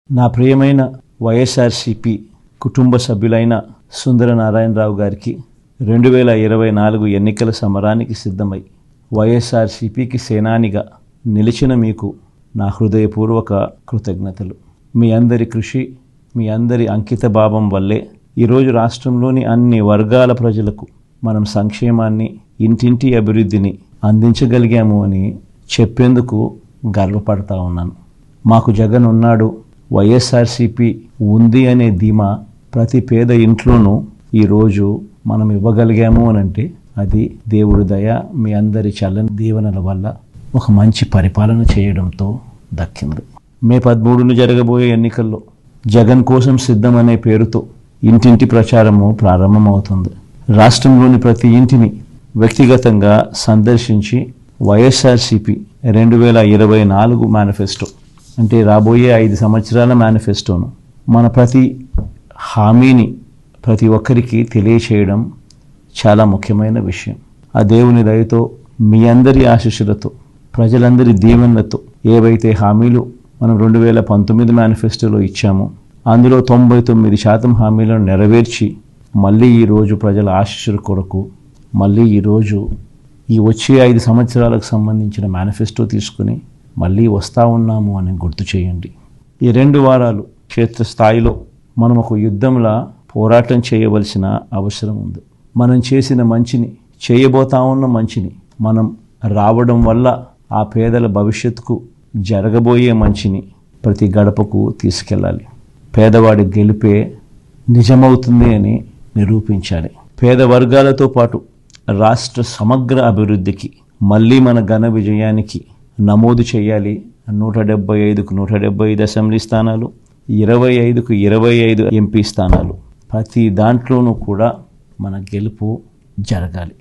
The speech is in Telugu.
నా ప్రియమైన వైఎస్ఆర్సీపీ కుటుంబ సభ్యులైన సుందర నారాయణరావు గారికి 2024 ఎన్నికల సమరానికి సిద్ధమై వైఎస్ఆర్సీపీకి సేనానిగా నిలిచిన మీకు నా హృదయపూర్వక కృతజ్ఞతలు. మీ అందరి కృషి, మీ అందరి అంకిత భావం వల్లే ఈరోజు రాష్ట్రంలోని అన్ని వర్గాల ప్రజలకు మనం సంక్షేమాన్ని, ఇంటింటి అభివృద్ధిని అందించగలిగాము అని చెప్పేందుకు గర్వపడతా ఉన్నాను. మాకు జగన్ ఉన్నాడు, వైఎస్ఆర్సీపీ ఉంది అనే ధీమా ప్రతి పేద ఇంట్లోనూ ఈరోజు మనం ఇవ్వగలిగాము అనంటే అది దేవుడి దయ, మీ అందరి చల్లని దీవెనల వల్ల ఒక మంచి పరిపాలన చేయడంతో దక్కింది. మే 13న జరగబోయే ఎన్నికల్లో జగన్ కోసం సిద్ధం అనే పేరుతో ఇంటింటి ప్రచారము ప్రారంభమవుతుంది. రాష్ట్రంలోని ప్రతి ఇంటిని వ్యక్తిగతంగా సందర్శించి వైఎస్ఆర్సీపీ 2024 మేనిఫెస్టో అంటే రాబోయే 5 సంవత్సరాల మేనిఫెస్టోను మన ప్రతి హామీని ప్రతి ఒక్కరికి తెలియచేయడం చాలా ముఖ్యమైన విషయం. ఆ దేవుని దయతో, మీ అందరి ఆశీస్సులతో, ప్రజలందరి దీవెనలతో ఏవైతే హామీలు మనం 2019 మేనిఫెస్టోలో ఇచ్చామో అందులో 99% హామీలను నెరవేర్చి మళ్ళీ ఈరోజు ప్రజల ఆశీస్సుల కొరకు మళ్ళీ ఈరోజు ఈ వచ్చే 5 సంవత్సరాలకు సంబంధించిన మేనిఫెస్టో తీసుకుని మళ్ళీ వస్తూ ఉన్నాము అని గుర్తు చేయండి. ఈ 2 వారాలు క్షేత్రస్థాయిలో మనం ఒక యుద్ధంలా పోరాటం చేయవలసిన అవసరం ఉంది. మనం చేసిన మంచిని, చేయబోతా ఉన్న మంచిని మనం రావడం వల్ల ఆ పేదల భవిష్యత్తుకు జరగబోయే మంచిని ప్రతి గడపకు తీసుకెళ్ళాలి. పేదవాడి గెలిపే నిజమవుతుంది అని నిరూపించాలి. పేద వర్గాలతో పాటు రాష్ట్ర సమగ్ర అభివృద్ధికి మళ్ళీ మన ఘన విజయానికి నమోదు చేయాలి. 175కు 175 అసెంబ్లీ స్థానాలు, 25కు 25 ఎంపీ స్థానాలు, ప్రతి దాంట్లోనూ కూడా మన గెలుపు జరగాలి.